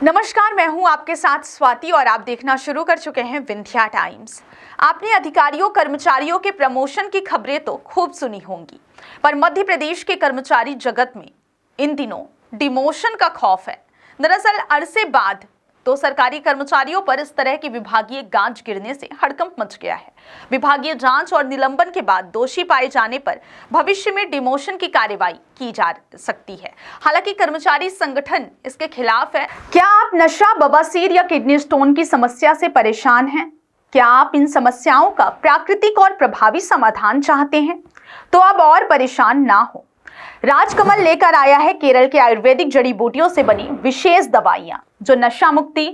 नमस्कार, मैं हूं आपके साथ स्वाति और आप देखना शुरू कर चुके हैं विंध्या टाइम्स। आपने अधिकारियों कर्मचारियों के प्रमोशन की खबरें तो खूब सुनी होंगी, पर मध्य प्रदेश के कर्मचारी जगत में इन दिनों डिमोशन का खौफ है। दरअसल अरसे बाद तो सरकारी कर्मचारियों पर इस तरह की विभागीय गांज गिरने से हड़कंप मच गया है। विभागीय जांच और निलंबन के बाद दोषी पाए जाने पर भविष्य में डिमोशन की कार्रवाई की जा सकती है। हालांकि कर्मचारी संगठन इसके खिलाफ है। क्या आप नशा, बवासीर या किडनी स्टोन की समस्या से परेशान हैं? क्या आप इन समस्याओं का प्राकृतिक और प्रभावी समाधान चाहते हैं? तो अब और परेशान ना हो। राजकमल लेकर आया है केरल के आयुर्वेदिक जड़ी बूटियों से बनी विशेष दवाइयां, जो नशा मुक्ति,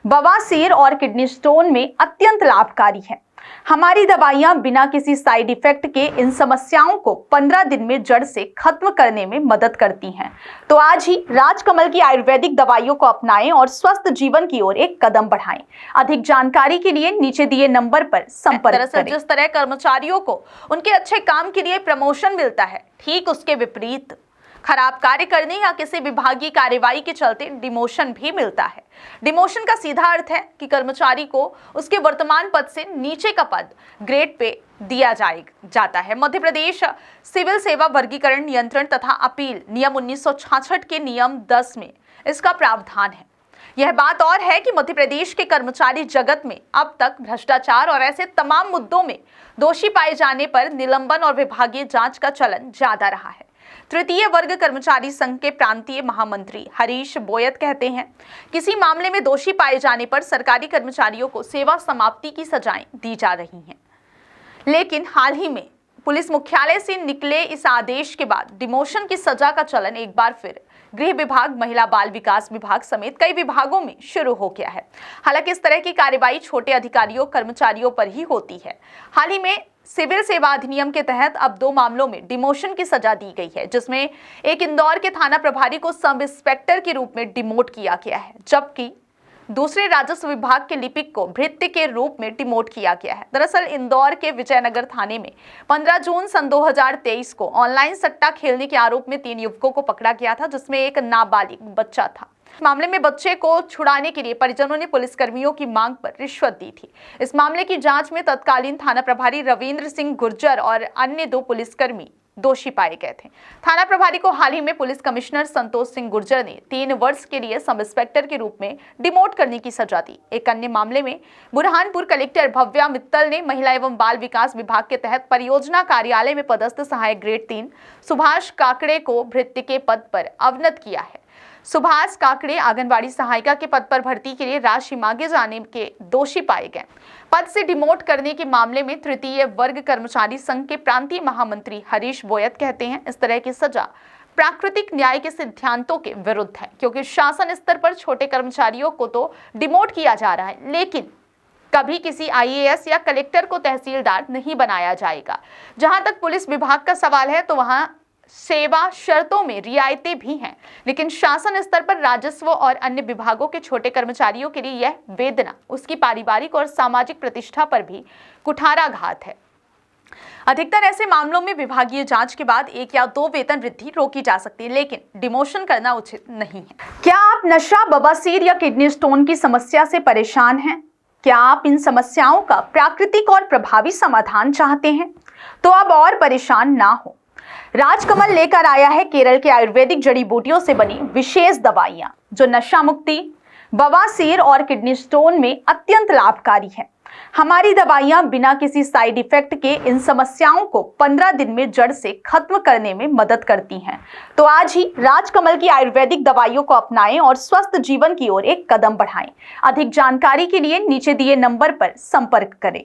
बवासीर और किडनी स्टोन में अत्यंत लाभकारी है। हमारी दवाइयां बिना किसी साइड इफेक्ट के इन समस्याओं को 15 दिन में जड़ से खत्म करने में मदद करती हैं। तो आज ही राजकमल की आयुर्वेदिक दवाइयों को अपनाएं और स्वस्थ जीवन की ओर एक कदम बढ़ाएं। अधिक जानकारी के लिए नीचे दिए नंबर पर संपर्क करें। जिस तरह कर्मचारियों को उनके अच्छे काम के लिए प्रमोशन मिलता है, ठीक उसके विपरीत खराब कार्य करने या किसी विभागीय कार्यवाही के चलते डिमोशन भी मिलता है। डिमोशन का सीधा अर्थ है कि कर्मचारी को उसके वर्तमान पद से नीचे का पद ग्रेड पे दिया जाता है। मध्य प्रदेश सिविल सेवा वर्गीकरण नियंत्रण तथा अपील नियम 1966 के नियम 10 में इसका प्रावधान है। यह बात और है कि मध्य प्रदेश के कर्मचारी जगत में अब तक भ्रष्टाचार और ऐसे तमाम मुद्दों में दोषी पाए जाने पर निलंबन और विभागीय जांच का चलन ज्यादा रहा है। तृतीय वर्ग कर्मचारी संघ के प्रांतीय महामंत्री हरीश बोयत कहते हैं, किसी मामले में दोषी पाए जाने पर सरकारी कर्मचारियों को सेवा समाप्ति की सजाएं दी जा रही हैं। लेकिन हाल ही में पुलिस मुख्यालय से निकले इस आदेश के बाद डिमोशन की सजा का चलन एक बार फिर गृह विभाग, महिला बाल विकास विभाग समेत कई विभागों में शुरू हो गया है। हालांकि इस तरह की कार्रवाई छोटे अधिकारियों, कर्मचारियों पर ही होती है। हाल ही में सिविल सेवा अधिनियम के तहत अब 2 मामलों में डिमोशन की सजा दी गई है, जिसमें एक इंदौर के थाना प्रभारी को सब इंस्पेक्टर के रूप में डिमोट किया गया है, जबकि दूसरे राजस्व विभाग के लिपिक को भृत्य के रूप में डिमोट किया गया है। दरअसल इंदौर के विजयनगर थाने में 15 जून सन 2023 को ऑनलाइन सट्टा खेलने के आरोप में 3 युवकों को पकड़ा गया था, जिसमें एक नाबालिग बच्चा था। इस मामले में बच्चे को छुड़ाने के लिए परिजनों ने पुलिसकर्मियों की मांग पर रिश्वत दी थी। इस मामले की जांच में तत्कालीन थाना प्रभारी रविंद्र सिंह गुर्जर और अन्य 2 पुलिसकर्मी दोषी पाए गए थे। थाना प्रभारी को हाल ही में पुलिस कमिश्नर संतोष सिंह गुर्जर ने 3 वर्ष के लिए सब इंस्पेक्टर के रूप में डिमोट करने की सजा दी। एक अन्य मामले में बुरहानपुर कलेक्टर भव्या मित्तल ने महिला एवं बाल विकास विभाग के तहत परियोजना कार्यालय में पदस्थ सहायक ग्रेड 3 सुभाष काकड़े को भृत्य के पद पर अवनत किया है। सुभाष काकड़े आंगनबाड़ी सहायिका के पद पर भर्ती के लिए राशि मांगे जाने के दोषी पाए गए। पद से डिमोट करने के मामले में तृतीय वर्ग कर्मचारी संघ के प्रांतीय महामंत्री हरीश बोयत कहते हैं, इस तरह की सजा प्राकृतिक न्याय के सिद्धांतों के विरुद्ध है, क्योंकि शासन स्तर पर छोटे कर्मचारियों को तो डिमोट किया जा रहा है, लेकिन कभी किसी IAS या कलेक्टर को तहसीलदार नहीं बनाया जाएगा। जहां तक पुलिस विभाग का सवाल है, तो वहां सेवा शर्तों में रियायतें भी हैं, लेकिन शासन स्तर पर राजस्व और अन्य विभागों के छोटे कर्मचारियों के लिए यह वेदना उसकी पारिवारिक और सामाजिक प्रतिष्ठा पर भी कुठाराघात है। अधिकतर ऐसे मामलों में विभागीय जांच के बाद 1 या 2 वेतन वृद्धि रोकी जा सकती है, लेकिन डिमोशन करना उचित नहीं है। क्या आप नशा, बवासीर या किडनी स्टोन की समस्या से परेशान हैं? क्या आप इन समस्याओं का प्राकृतिक और प्रभावी समाधान चाहते हैं? तो अब और परेशान ना हो। राजकमल लेकर आया है केरल के आयुर्वेदिक जड़ी बूटियों से बनी विशेष दवाइयां, जो नशा मुक्ति, बवासीर और किडनी स्टोन में अत्यंत लाभकारी है। हमारी दवाइयां बिना किसी साइड इफेक्ट के इन समस्याओं को 15 दिन में जड़ से खत्म करने में मदद करती हैं। तो आज ही राजकमल की आयुर्वेदिक दवाइयों को अपनाएं और स्वस्थ जीवन की ओर एक कदम बढ़ाएं। अधिक जानकारी के लिए नीचे दिए नंबर पर संपर्क करें।